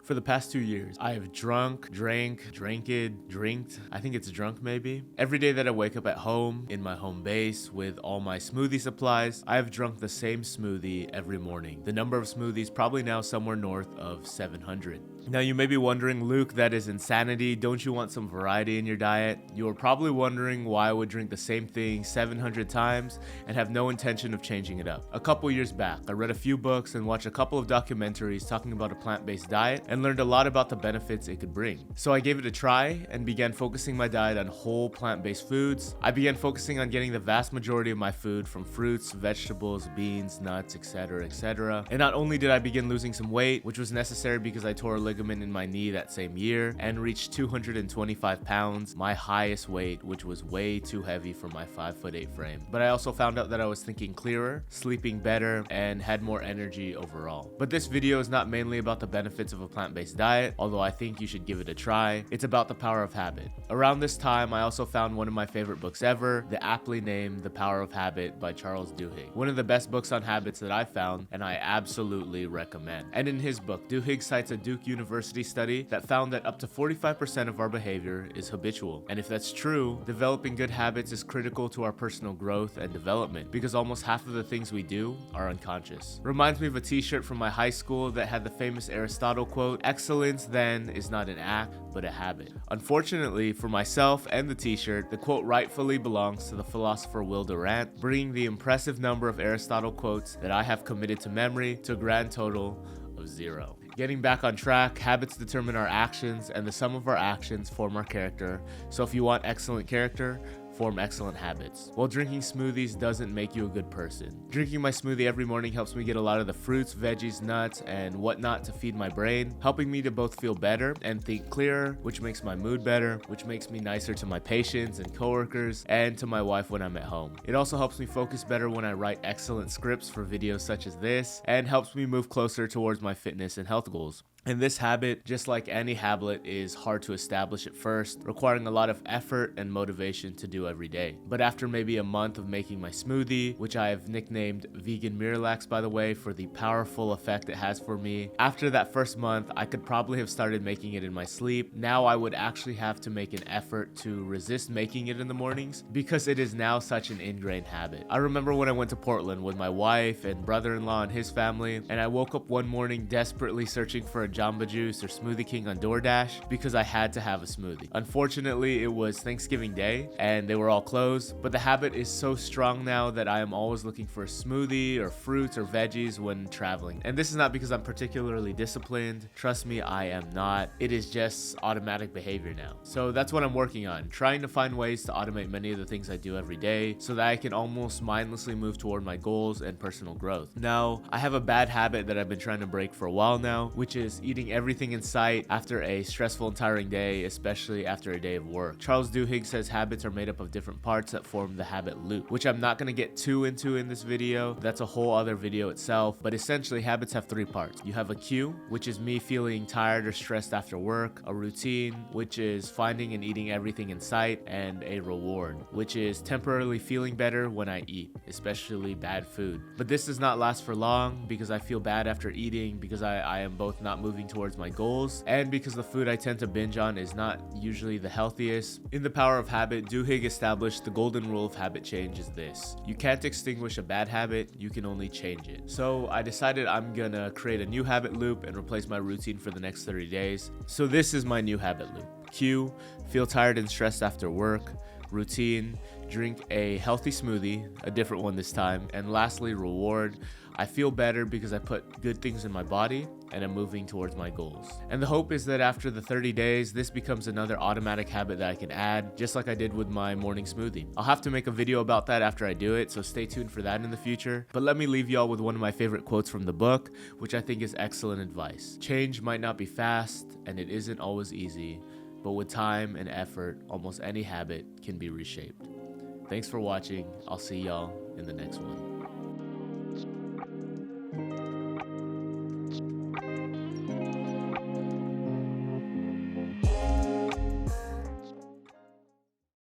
For the past 2 years, I have drinked, I think it's drunk maybe. Every day that I wake up at home, in my home base, with all my smoothie supplies, I have drunk the same smoothie every morning. The number of smoothies probably now somewhere north of 700. Now you may be wondering, Luke, that is insanity. Don't you want some variety in your diet? You are probably wondering why I would drink the same thing 700 times and have no intention of changing it up. A couple years back, I read a few books and watched a couple of documentaries talking about a plant-based diet and learned a lot about the benefits it could bring. So I gave it a try and began focusing my diet on whole plant-based foods. I began focusing on getting the vast majority of my food from fruits, vegetables, beans, nuts, etc., etc. And not only did I begin losing some weight, which was necessary because I tore a ligament in my knee that same year and reached 225 pounds, my highest weight, which was way too heavy for my 5'8" frame. But I also found out that I was thinking clearer, sleeping better, and had more energy overall. But this video is not mainly about the benefits of a plant-based diet, although I think you should give it a try. It's about the power of habit. Around this time, I also found one of my favorite books ever, the aptly named The Power of Habit by Charles Duhigg. One of the best books on habits that I've found, and I absolutely recommend. And in his book, Duhigg cites a Duke University study that found that up to 45% of our behavior is habitual. And if that's true, developing good habits is critical to our personal growth and development because almost half of the things we do are unconscious. Reminds me of a t-shirt from my high school that had the famous Aristotle quote, "Excellence then is not an act, but a habit." Unfortunately for myself and the t-shirt, the quote rightfully belongs to the philosopher Will Durant, bringing the impressive number of Aristotle quotes that I have committed to memory to a grand total of 0. Getting back on track, habits determine our actions, and the sum of our actions form our character. So if you want excellent character, form excellent habits. While drinking smoothies doesn't make you a good person. Drinking my smoothie every morning helps me get a lot of the fruits, veggies, nuts, and whatnot to feed my brain, helping me to both feel better and think clearer, which makes my mood better, which makes me nicer to my patients and coworkers, and to my wife when I'm at home. It also helps me focus better when I write excellent scripts for videos such as this, and helps me move closer towards my fitness and health goals. And this habit, just like any habit, is hard to establish at first, requiring a lot of effort and motivation to do every day. But after maybe a month of making my smoothie, which I have nicknamed Vegan Miralax by the way for the powerful effect it has for me, after that first month, I could probably have started making it in my sleep. Now I would actually have to make an effort to resist making it in the mornings because it is now such an ingrained habit. I remember when I went to Portland with my wife and brother-in-law and his family, and I woke up one morning desperately searching for a Jamba Juice or Smoothie King on DoorDash because I had to have a smoothie. Unfortunately, it was Thanksgiving Day and they were all closed, but the habit is so strong now that I am always looking for a smoothie or fruits or veggies when traveling. And this is not because I'm particularly disciplined. Trust me, I am not. It is just automatic behavior now. So that's what I'm working on, trying to find ways to automate many of the things I do every day so that I can almost mindlessly move toward my goals and personal growth. Now, I have a bad habit that I've been trying to break for a while now, which is eating everything in sight after a stressful and tiring day, especially after a day of work. Charles Duhigg says habits are made up of different parts that form the habit loop, which I'm not going to get too into in this video. That's a whole other video itself, but essentially habits have 3 parts. You have a cue, which is me feeling tired or stressed after work, a routine, which is finding and eating everything in sight, and a reward, which is temporarily feeling better when I eat, especially bad food. But this does not last for long because I feel bad after eating because I am both not moving towards my goals and because the food I tend to binge on is not usually the healthiest. In The Power of Habit, Duhigg established the golden rule of habit change is this: you can't extinguish a bad habit, you can only change it. So I decided I'm gonna create a new habit loop and replace my routine for the next 30 days. So this is my new habit loop. Cue, feel tired and stressed after work. Routine, drink a healthy smoothie, a different one this time. And lastly, reward, I feel better because I put good things in my body and I'm moving towards my goals. And the hope is that after the 30 days, this becomes another automatic habit that I can add, just like I did with my morning smoothie. I'll have to make a video about that after I do it, so stay tuned for that in the future. But let me leave y'all with one of my favorite quotes from the book, which I think is excellent advice. Change might not be fast, and it isn't always easy, but with time and effort, almost any habit can be reshaped. Thanks for watching. I'll see y'all in the next one.